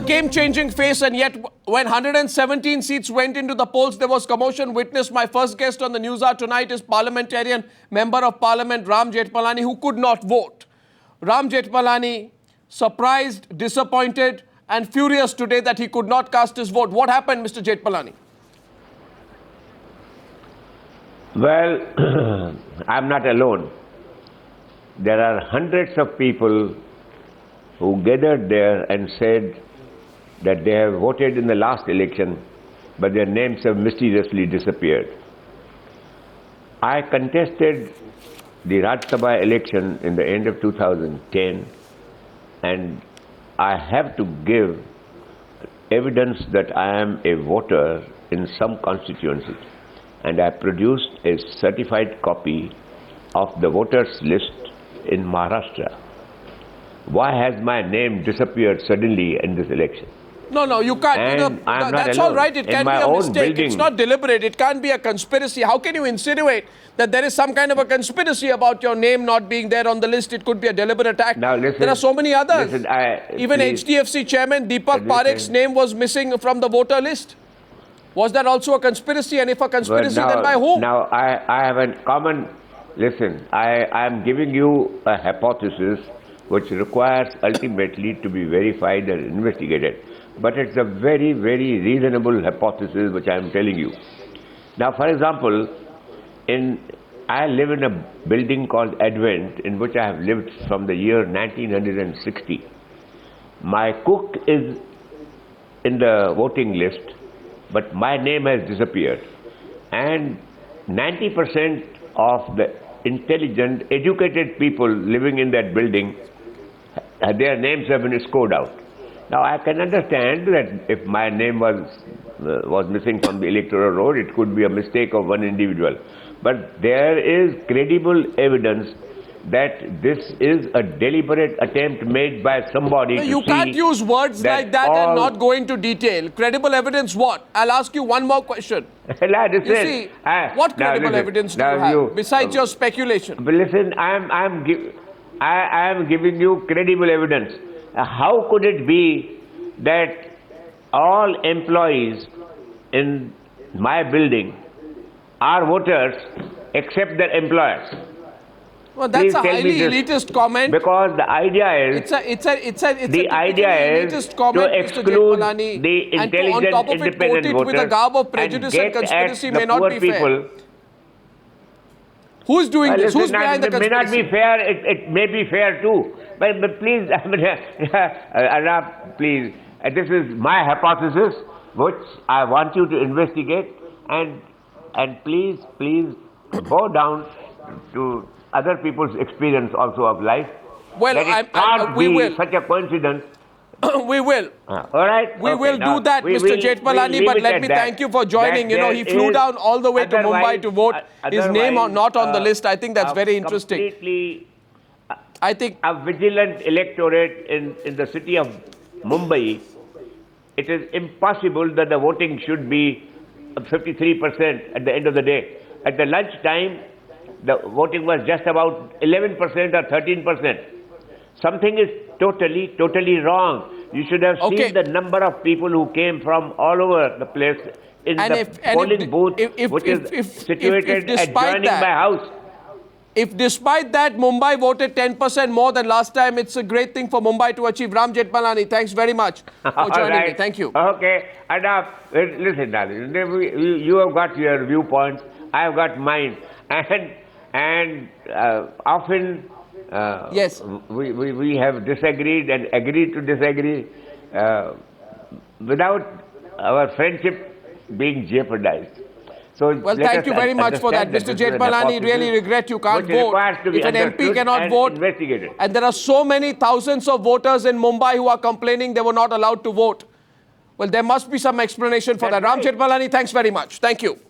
game-changing face, and yet when 117 seats went into the polls, there was commotion. Witness my first guest on the Newshour tonight is parliamentarian, Member of Parliament Ram Jethmalani, who could not vote. Ram Jethmalani surprised, disappointed and furious today that he could not cast his vote. What happened, Mr. Jethmalani? Well, I'm not alone. There are hundreds of people who gathered there and said that they have voted in the last election, but their names have mysteriously disappeared. I contested the Rajya Sabha election in the end of 2010, and I have to give evidence that I am a voter in some constituency. And I produced a certified copy of the voters list in Maharashtra. Why has my name disappeared suddenly in this election? No, you can't. That's all right. It can be a mistake. It's not deliberate. It can't be a conspiracy. How can you insinuate that there is some kind of a conspiracy about your name not being there on the list? It could be a deliberate act. Now listen, there are so many others. Listen, even HDFC chairman Deepak Parekh's name was missing from the voter list. Was that also a conspiracy? And if a conspiracy, then by whom? Now, I have a common... Listen, I am giving you a hypothesis which requires ultimately to be verified and investigated. But it's a very, very reasonable hypothesis which I am telling you. Now, for example, I live in a building called Advent, in which I have lived from the year 1960. My cook is in the voting list, but my name has disappeared. And 90% of the intelligent, educated people living in that building, their names have been scored out. Now I can understand that if my name was missing from the electoral roll, it could be a mistake of one individual. But there is credible evidence that this is a deliberate attempt made by somebody to You can't use words like that and not go into detail. Credible evidence what? I'll ask you one more question. You see, what credible evidence do you have besides your speculation? But listen, I am giving you credible evidence. How could it be that all employees in my building are voters except their employers? Well, that's a highly elitist comment. Because the idea is to exclude the intelligent, independent voters with a garb of prejudice and conspiracy may not be fair. Who's doing this? Who's behind the conspiracy? It may not be fair. It may be fair too. But please, Arnab, please. This is my hypothesis, which I want you to investigate, and please go down to other people's experience also of life. Well, we will. Such a coincidence. We will. All right. We will do that, Mr. Jethmalani. But let me thank you for joining. You know, he flew down all the way to Mumbai to vote. His name not on the list. I think that's very interesting. I think a vigilant electorate in the city of Mumbai. It is impossible that the voting should be 53% at the end of the day. At the lunch time, the voting was just about 11% or 13%. Something is totally wrong. You should have seen the number of people who came from all over the place in the polling booth, which is situated adjoining my house. If despite that Mumbai voted 10% more than last time, it's a great thing for Mumbai to achieve. Ram Jethmalani, thanks very much for joining me. Thank you. Okay. Adnab, listen, darling, you have got your viewpoints, I have got mine. And often yes, we have disagreed and agreed to disagree without our friendship being jeopardized. So well, thank you very much for that, Mr. Jethmalani. Really regret you can't vote. If an MP cannot vote, and there are so many thousands of voters in Mumbai who are complaining they were not allowed to vote. Well, there must be some explanation for that. Ram Jethmalani, thanks very much. Thank you.